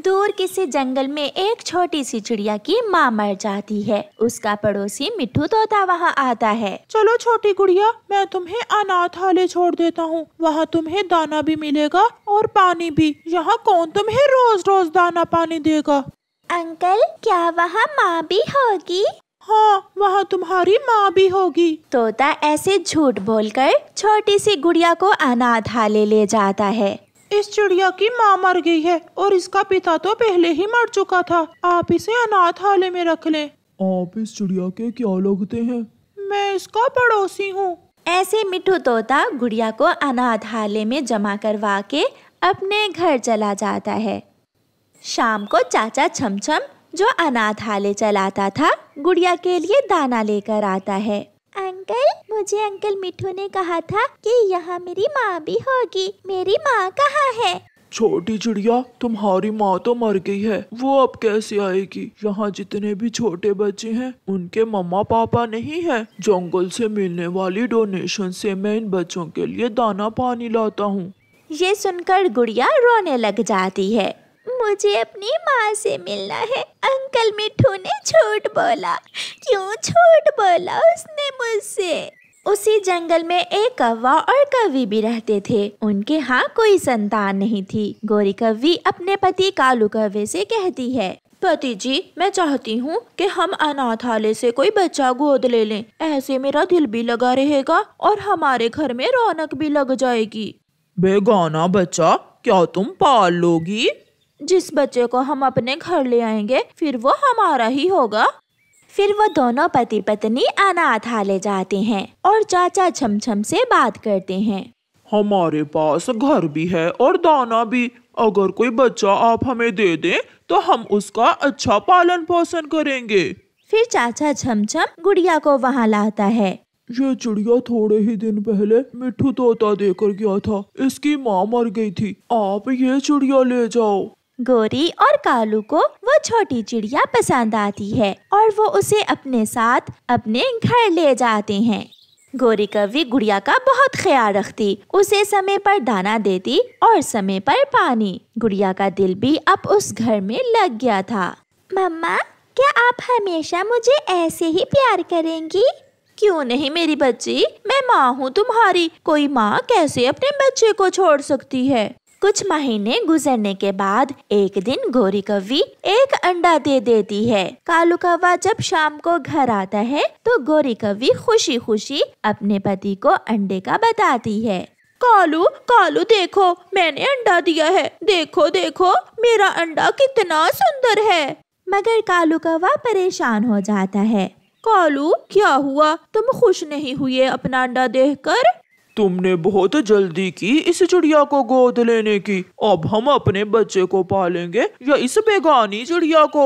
दूर किसी जंगल में एक छोटी सी चिड़िया की माँ मर जाती है। उसका पड़ोसी मिट्ठू तोता वहाँ आता है। चलो छोटी गुड़िया, मैं तुम्हें अनाथालय छोड़ देता हूँ। वहाँ तुम्हें दाना भी मिलेगा और पानी भी। यहाँ कौन तुम्हें रोज रोज दाना पानी देगा? अंकल, क्या वहाँ माँ भी होगी? हाँ, वहाँ तुम्हारी माँ भी होगी। तोता ऐसे झूठ बोलकर छोटी सी गुड़िया को अनाथालय ले जाता है। इस चिड़िया की माँ मर गई है और इसका पिता तो पहले ही मर चुका था। आप इसे अनाथालय में रख लें। आप इस चिड़िया के क्या लगते हैं? मैं इसका पड़ोसी हूँ। ऐसे मिट्ठू तोता गुड़िया को अनाथालय में जमा करवा के अपने घर चला जाता है। शाम को चाचा छमछम, जो अनाथालय चलाता था, गुड़िया के लिए दाना लेकर आता है। अंकल, मुझे अंकल मिट्ठू ने कहा था कि यहाँ मेरी माँ भी होगी। मेरी माँ कहाँ है? छोटी चिड़िया, तुम्हारी माँ तो मर गई है, वो अब कैसे आएगी? यहाँ जितने भी छोटे बच्चे हैं उनके मम्मा पापा नहीं है। जंगल से मिलने वाली डोनेशन से मैं इन बच्चों के लिए दाना पानी लाता हूँ। ये सुनकर गुड़िया रोने लग जाती है। मुझे अपनी माँ से मिलना है। अंकल मिट्ठू ने झूठ बोला। क्यों झूठ बोला उसने मुझसे? उसी जंगल में एक कौवा और कौवी भी रहते थे। उनके यहाँ कोई संतान नहीं थी। गोरी कौवी अपने पति कालू कौवे से कहती है, पति जी, मैं चाहती हूँ कि हम अनाथालय से कोई बच्चा गोद ले लें। ऐसे मेरा दिल भी लगा रहेगा और हमारे घर में रौनक भी लग जाएगी। बेगाना बच्चा क्या तुम पाल लोगी? जिस बच्चे को हम अपने घर ले आएंगे फिर वो हमारा ही होगा। फिर वो दोनों पति पत्नी अनाथालय जाते हैं और चाचा छमछम से बात करते हैं। हमारे पास घर भी है और दाना भी। अगर कोई बच्चा आप हमें दे दें तो हम उसका अच्छा पालन पोषण करेंगे। फिर चाचा छमछम गुड़िया को वहाँ लाता है। ये चिड़िया थोड़े ही दिन पहले मिट्ठू तोता देकर गया था। इसकी माँ मर गई थी। आप ये चिड़िया ले जाओ। गोरी और कालू को वो छोटी चिड़िया पसंद आती है और वो उसे अपने साथ अपने घर ले जाते हैं। गोरी कौवी गुड़िया का बहुत ख्याल रखती, उसे समय पर दाना देती और समय पर पानी। गुड़िया का दिल भी अब उस घर में लग गया था। मम्मा, क्या आप हमेशा मुझे ऐसे ही प्यार करेंगी? क्यों नहीं मेरी बच्ची, मैं माँ हूँ तुम्हारी। कोई माँ कैसे अपने बच्चे को छोड़ सकती है? कुछ महीने गुजरने के बाद एक दिन गोरी कौवी एक अंडा दे देती है। कालू कौवा जब शाम को घर आता है तो गोरी कौवी खुशी खुशी अपने पति को अंडे का बताती है। कालू कालू, देखो मैंने अंडा दिया है। देखो देखो मेरा अंडा कितना सुंदर है। मगर कालू कौवा परेशान हो जाता है। कालू, क्या हुआ? तुम खुश नहीं हुए अपना अंडा देखकर? तुमने बहुत जल्दी की इस चिड़िया को गोद लेने की। अब हम अपने बच्चे को पालेंगे या इस बेगानी चिड़िया को?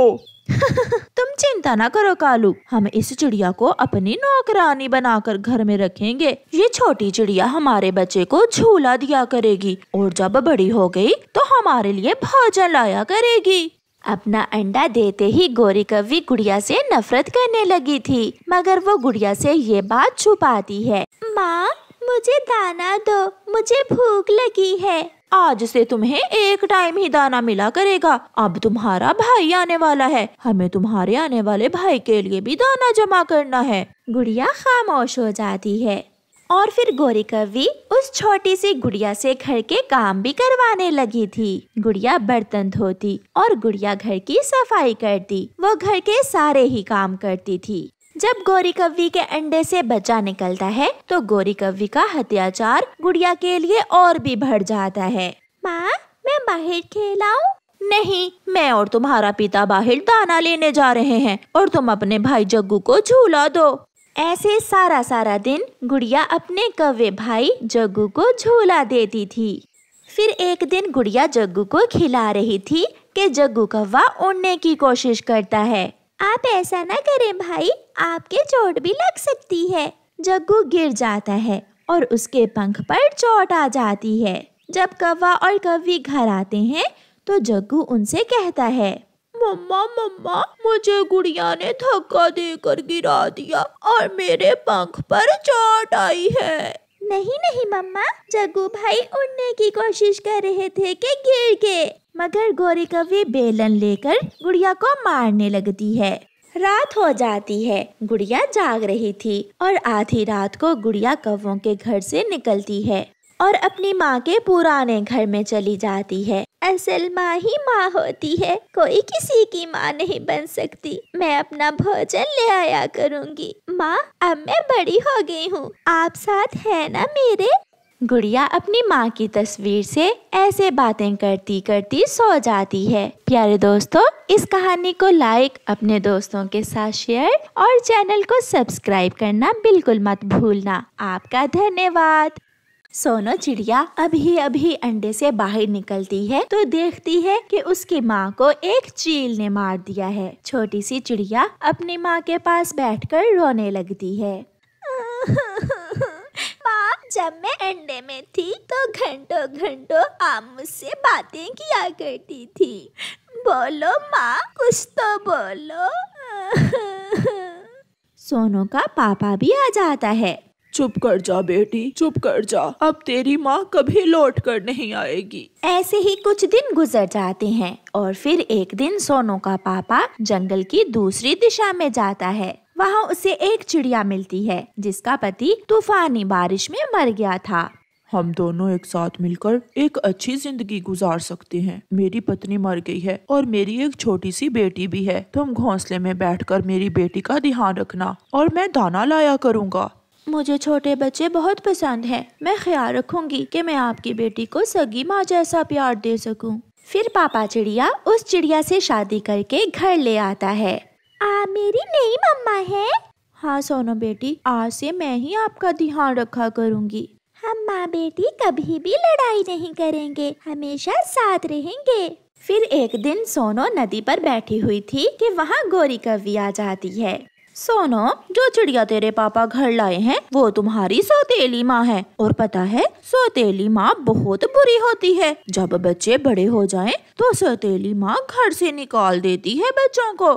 तुम चिंता ना करो कालू, हम इस चिड़िया को अपनी नौकरानी बनाकर घर में रखेंगे। ये छोटी चिड़िया हमारे बच्चे को झूला दिया करेगी और जब बड़ी हो गई तो हमारे लिए भोजन लाया करेगी। अपना अंडा देते ही गोरी कौवी गुड़िया से नफरत करने लगी थी, मगर वो गुड़िया से ये बात छुपाती है। माँ, मुझे दाना दो, मुझे भूख लगी है। आज से तुम्हें एक टाइम ही दाना मिला करेगा। अब तुम्हारा भाई आने वाला है, हमें तुम्हारे आने वाले भाई के लिए भी दाना जमा करना है। गुड़िया खामोश हो जाती है और फिर गोरी कौवी उस छोटी सी गुड़िया से घर के काम भी करवाने लगी थी। गुड़िया बर्तन धोती और गुड़िया घर की सफाई करती। वो घर के सारे ही काम करती थी। जब गोरी कौवी के अंडे से बच्चा निकलता है तो गोरी कौवी का अत्याचार गुड़िया के लिए और भी बढ़ जाता है। माँ, मैं बाहर खेलाऊं? नहीं, मैं और तुम्हारा पिता बाहर दाना लेने जा रहे हैं और तुम अपने भाई जग्गू को झूला दो। ऐसे सारा दिन गुड़िया अपने कौवे भाई जग्गू को झूला देती थी। फिर एक दिन गुड़िया जग्गू को खिला रही थी कि जग्गू कौवा उड़ने की कोशिश करता है। आप ऐसा ना करें भाई, आपके चोट भी लग सकती है। जग्गू गिर जाता है और उसके पंख पर चोट आ जाती है। जब कौवा और कौवी घर आते हैं तो जग्गू उनसे कहता है, मम्मा मम्मा, मुझे गुड़िया ने धक्का देकर गिरा दिया और मेरे पंख पर चोट आई है। नहीं नहीं मम्मा, जग्गू भाई उड़ने की कोशिश कर रहे थे कि गिर गए। मगर गोरी कौवी बेलन लेकर गुड़िया को मारने लगती है। रात हो जाती है। गुड़िया जाग रही थी और आधी रात को गुड़िया कौवों के घर से निकलती है और अपनी माँ के पुराने घर में चली जाती है। असल माँ ही माँ होती है, कोई किसी की माँ नहीं बन सकती। मैं अपना भोजन ले आया करूँगी। माँ, अब मैं बड़ी हो गई हूँ, आप साथ है ना मेरे? गुड़िया अपनी माँ की तस्वीर से ऐसे बातें करती करती सो जाती है। प्यारे दोस्तों, इस कहानी को लाइक, अपने दोस्तों के साथ शेयर और चैनल को सब्सक्राइब करना बिल्कुल मत भूलना। आपका धन्यवाद। सोनो चिड़िया अभी अभी अंडे से बाहर निकलती है तो देखती है कि उसकी माँ को एक चील ने मार दिया है। छोटी सी चिड़िया अपनी माँ के पास बैठकर रोने लगती है। माँ, जब मैं अंडे में थी तो घंटों घंटों आप मुझसे बातें किया करती थी। बोलो माँ, कुछ तो बोलो। सोनो का पापा भी आ जाता है। चुप कर जा बेटी, चुप कर जा, अब तेरी माँ कभी लौट कर नहीं आएगी। ऐसे ही कुछ दिन गुजर जाते हैं और फिर एक दिन सोनो का पापा जंगल की दूसरी दिशा में जाता है। वहाँ उसे एक चिड़िया मिलती है जिसका पति तूफानी बारिश में मर गया था। हम दोनों एक साथ मिलकर एक अच्छी जिंदगी गुजार सकते हैं। मेरी पत्नी मर गई है और मेरी एक छोटी सी बेटी भी है। तुम घोंसले में बैठकर मेरी बेटी का ध्यान रखना और मैं दाना लाया करूँगा। मुझे छोटे बच्चे बहुत पसंद हैं। मैं ख्याल रखूंगी कि मैं आपकी बेटी को सगी माँ जैसा प्यार दे सकूं। फिर पापा चिड़िया उस चिड़िया से शादी करके घर ले आता है। मेरी नई मम्मा है? हाँ सोनो बेटी, आज से मैं ही आपका ध्यान रखा करूंगी। हम माँ बेटी कभी भी लड़ाई नहीं करेंगे, हमेशा साथ रहेंगे। फिर एक दिन सोनो नदी पर बैठी हुई थी कि वहाँ गोरी कौवी आ जाती है। सोनो, जो चिड़िया तेरे पापा घर लाए हैं वो तुम्हारी सौतेली माँ है और पता है सौतेली माँ बहुत बुरी होती है। जब बच्चे बड़े हो जाएं तो सौतेली माँ घर से निकाल देती है बच्चों को।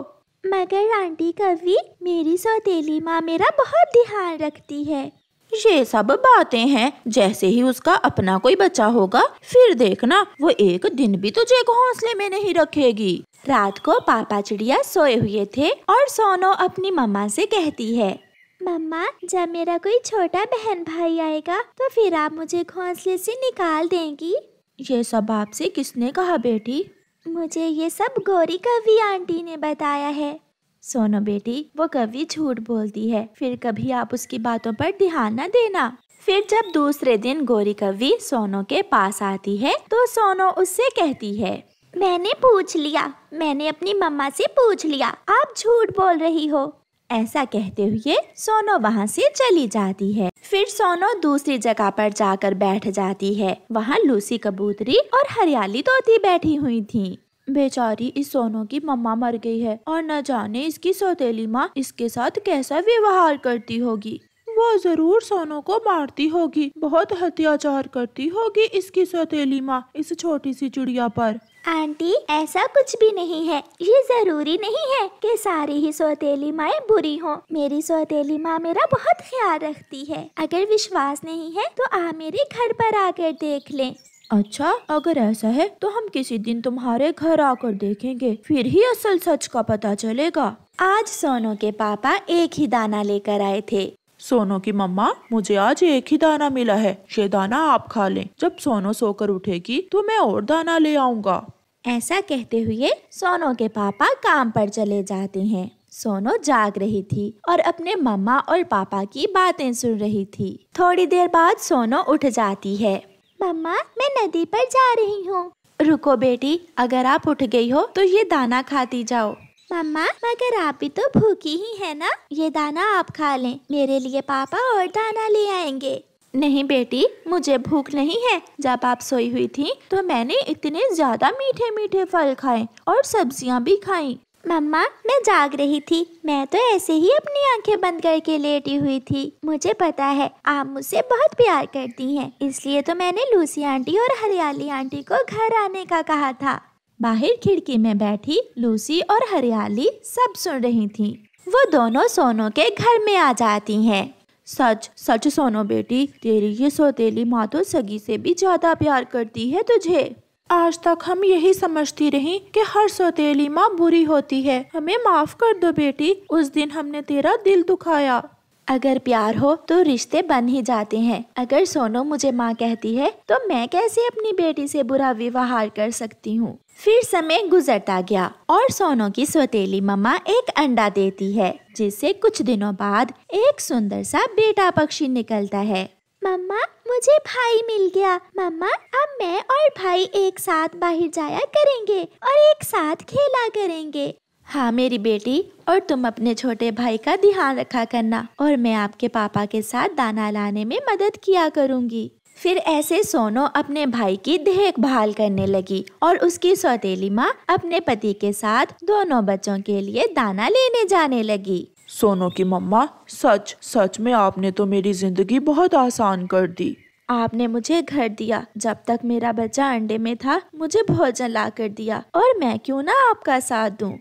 मगर आंटी कौवी, मेरी सौतेली माँ मेरा बहुत ध्यान रखती है। ये सब बातें हैं, जैसे ही उसका अपना कोई बच्चा होगा फिर देखना वो एक दिन भी तुझे घोंसले में नहीं रखेगी। रात को पापा चिड़िया सोए हुए थे और सोनो अपनी मम्मा से कहती है, मम्मा, जब मेरा कोई छोटा बहन भाई आएगा तो फिर आप मुझे घोंसले से निकाल देंगी? ये सब आपसे किसने कहा बेटी? मुझे ये सब गोरी कौवी आंटी ने बताया है। सोनो बेटी, वो कभी झूठ बोलती है, फिर कभी आप उसकी बातों पर ध्यान न देना। फिर जब दूसरे दिन गोरी कौवी सोनो के पास आती है तो सोनो उससे कहती है, मैंने पूछ लिया, मैंने अपनी मम्मा से पूछ लिया, आप झूठ बोल रही हो। ऐसा कहते हुए सोनो वहाँ से चली जाती है। फिर सोनो दूसरी जगह पर जाकर बैठ जाती है। वहाँ लूसी कबूतरी और हरियाली तोती बैठी हुई थी। बेचारी इस सोनो की मम्मा मर गई है और न जाने इसकी सौतेली माँ इसके साथ कैसा व्यवहार करती होगी। वो जरूर सोनो को मारती होगी, बहुत अत्याचार करती होगी इसकी सौतेली माँ इस छोटी सी चिड़िया पर। आंटी, ऐसा कुछ भी नहीं है। ये जरूरी नहीं है कि सारी ही सौतेली माएं बुरी हों। मेरी सौतेली माँ मेरा बहुत ख्याल रखती है। अगर विश्वास नहीं है तो आप मेरे घर पर आकर देख लें। अच्छा, अगर ऐसा है तो हम किसी दिन तुम्हारे घर आकर देखेंगे, फिर ही असल सच का पता चलेगा। आज सोनो के पापा एक ही दाना लेकर आए थे। सोनो की मम्मा, मुझे आज एक ही दाना मिला है, ये दाना आप खा लें। जब सोनो सोकर उठेगी तो मैं और दाना ले आऊँगा। ऐसा कहते हुए सोनो के पापा काम पर चले जाते हैं। सोनो जाग रही थी और अपने मम्मा और पापा की बातें सुन रही थी। थोड़ी देर बाद सोनो उठ जाती है। मम्मा, मैं नदी पर जा रही हूँ। रुको बेटी, अगर आप उठ गई हो तो ये दाना खाती जाओ। मम्मा, मगर आप भी तो भूखी ही है ना, ये दाना आप खा लें, मेरे लिए पापा और दाना ले आएंगे। नहीं बेटी, मुझे भूख नहीं है। जब आप सोई हुई थी तो मैंने इतने ज्यादा मीठे मीठे फल खाए और सब्जियां भी खाई। मम्मा, मैं जाग रही थी, मैं तो ऐसे ही अपनी आंखें बंद करके लेटी हुई थी। मुझे पता है आप मुझसे बहुत प्यार करती हैं, इसलिए तो मैंने लूसी आंटी और हरियाली आंटी को घर आने का कहा था। बाहर खिड़की में बैठी लूसी और हरियाली सब सुन रही थीं। वो दोनों सोनो के घर में आ जाती हैं। सच सच सोनो बेटी, तेरी ये सौतेली माँ तो सगी से भी ज्यादा प्यार करती है तुझे। आज तक हम यही समझती रही कि हर सौतेली माँ बुरी होती है। हमें माफ कर दो बेटी, उस दिन हमने तेरा दिल दुखाया। अगर प्यार हो तो रिश्ते बन ही जाते हैं। अगर सोनू मुझे माँ कहती है तो मैं कैसे अपनी बेटी से बुरा व्यवहार कर सकती हूँ। फिर समय गुजरता गया और सोनू की सौतेली मम्मा एक अंडा देती है, जिससे कुछ दिनों बाद एक सुंदर सा बेटा पक्षी निकलता है। मम्मा, मुझे भाई मिल गया। मम्मा, अब मैं और भाई एक साथ बाहर जाया करेंगे और एक साथ खेला करेंगे। हाँ मेरी बेटी, और तुम अपने छोटे भाई का ध्यान रखा करना और मैं आपके पापा के साथ दाना लाने में मदद किया करूँगी। फिर ऐसे सोनू अपने भाई की देखभाल करने लगी और उसकी सौतेली माँ अपने पति के साथ दोनों बच्चों के लिए दाना लेने जाने लगी। सोनू की मम्मा, सच सच में आपने तो मेरी जिंदगी बहुत आसान कर दी। आपने मुझे घर दिया, जब तक मेरा बच्चा अंडे में था मुझे भोजन ला कर दिया, और मैं क्यों ना आपका साथ दूं।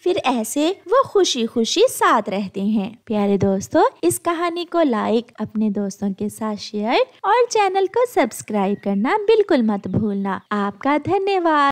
फिर ऐसे वो खुशी खुशी साथ रहते हैं। प्यारे दोस्तों, इस कहानी को लाइक, अपने दोस्तों के साथ शेयर और चैनल को सब्सक्राइब करना बिल्कुल मत भूलना। आपका धन्यवाद।